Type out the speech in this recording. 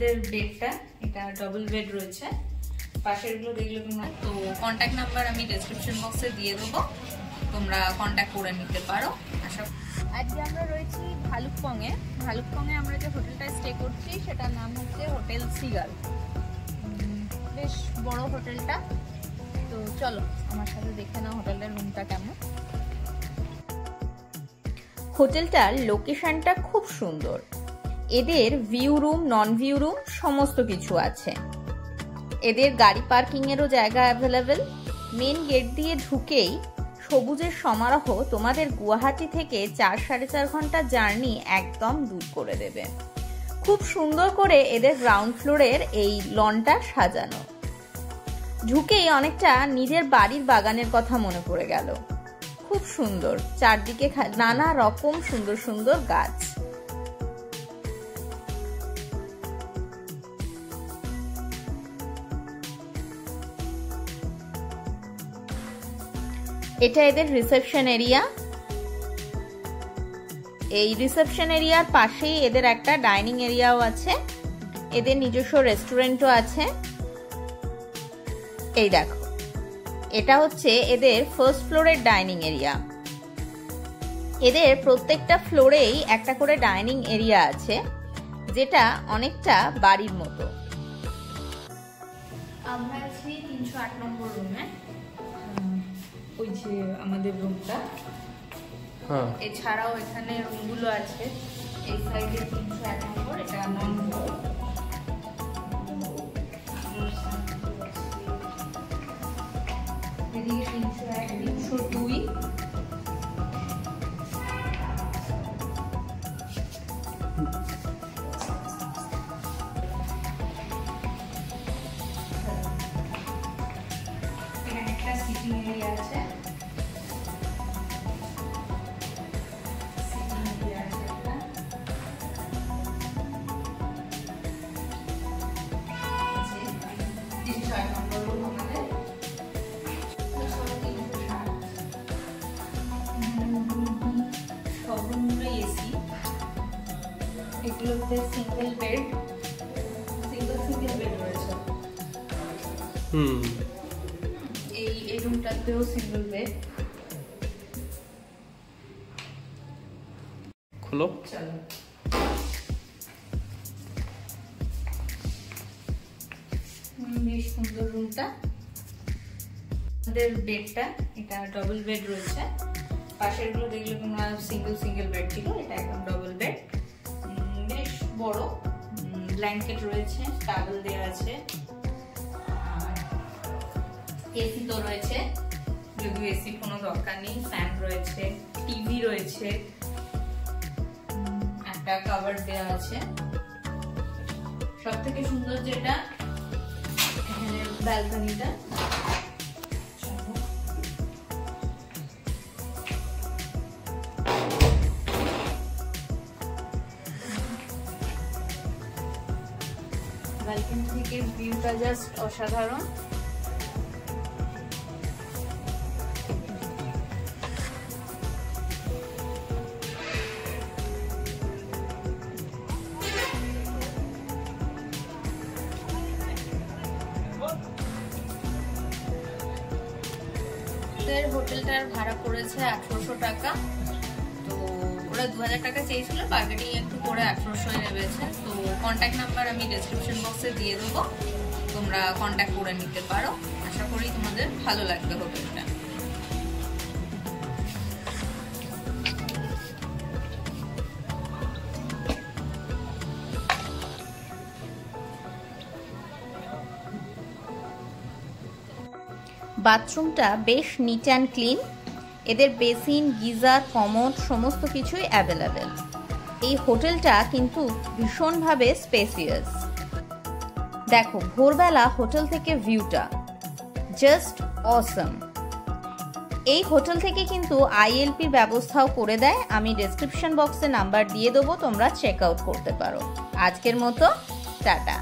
আমাদের বেডটা এটা ডবল বেড রয়েছে, পাশেরগুলো দেখলে তোমরা। তো কন্ট্যাক্ট নাম্বার আমি ডেসক্রিপশন বক্সে দিয়ে দেবো, তোমরা কন্ট্যাক্ট করে নিতে পারো। আজকে আমরা রয়েছি ভালুকপংয়ে। ভালুকপংয়ে আমরা যে হোটেলটায় স্টে করছি সেটার নাম হচ্ছে হোটেল সিগাল। বেশ বড় হোটেলটা, তো চলো আমার সাথে দেখে নাও হোটেলের রুমটা কেমন। হোটেলটার লোকেশনটা খুব সুন্দর, এদের view room, non view room সমস্ত কিছু আছে। এদের গাড়ি পার্কিং এরও জায়গা অ্যাভেলেবেল। মেন গেট দিয়ে ঢুকেই সবুজের সমারোহ তোমাদের গুয়াহাটি থেকে 4-4.5 ঘন্টা জার্নি একদম দূর করে দেবে। খুব সুন্দর করে এদের গ্রাউন্ড ফ্লোরের এই লনটা সাজানো, ঢুকেই অনেকটা নিজের বাড়ির বাগানের কথা মনে পড়ে গেল। খুব সুন্দর, চারদিকে নানা রকম সুন্দর সুন্দর গাছ। এটা এদের রিসেপশন এরিয়া। এই রিসেপশন এরিয়ার পাশেই এদের একটা ডাইনিং এরিয়াও আছে, এদের নিজস্ব রেস্টুরেন্টও আছে। এই দেখো, এটা হচ্ছে এদের ফার্স্ট ফ্লোরের ডাইনিং এরিয়া। এদের প্রত্যেকটা ফ্লোরেই একটা করে ডাইনিং এরিয়া আছে, যেটা অনেকটা বাড়ির মতো। আমরা আছি 308 নম্বর রুমে, ওই যে আমাদের রুমটা। এছাড়াও এখানে রুমগুলো আছে, এই সাইডে 301 নম্বর, এটা নন ফ্লোর। এদিকে 301, 302। এখানে একটা সিটিং এরিয়া আছে, এগুলোতে সিঙ্গেল বেড রয়েছে। এই রুমটাতেও সিঙ্গেল বেড। খোলো, চলো। বেশ সুন্দর রুমটা। আমাদের বেডটা এটা ডবল বেড রয়েছে, পাশেরগুলো দেখলে তোমরা সিঙ্গেল বেড ছিল, এটা একদম ডবল বেড। বেশ বড়, ব্ল্যাঙ্কেট রয়েছে, টাওয়েল দেওয়া আছে, এসি তো রয়েছে, যদিও এসি কোনো দরকার নেই। ফ্যান রয়েছে, টিভি রয়েছে, একটা কভার দেওয়া আছে। সব থেকে সুন্দর যেটা এখানে ব্যালকনিটা, ব্যালকনি থেকে ভিউটা জাস্ট অসাধারণ। হোটেলটার ভাড়া পড়েছে 1800 টাকা। তো ওরা 2000 টাকা চেয়েছিল, বার্গেনিং একটু করে 1800 নেবেছে। তো কন্ট্যাক্ট নাম্বার আমি ডেসক্রিপশন বক্সে দিয়ে দেবো, তোমরা কন্ট্যাক্ট করে নিতে পারো। আশা করি তোমাদের ভালো লাগবে হোটেলটা। বাথরুমটা বেশ নিট অ্যান্ড ক্লিন। এদের বেসিন, গিজার, কমোড সমস্ত কিছুই অ্যাভেলেবেল। এই হোটেলটা কিন্তু ভীষণভাবে স্পেসিয়াস। দেখো ভোরবেলা হোটেল থেকে ভিউটা জাস্ট অসম। এই হোটেল থেকে কিন্তু আইএলপির ব্যবস্থাও করে দেয়, আমি ডেসক্রিপশন বক্সে নাম্বার দিয়ে দেবো, তোমরা চেক আউট করতে পারো। আজকের মতো টাটা।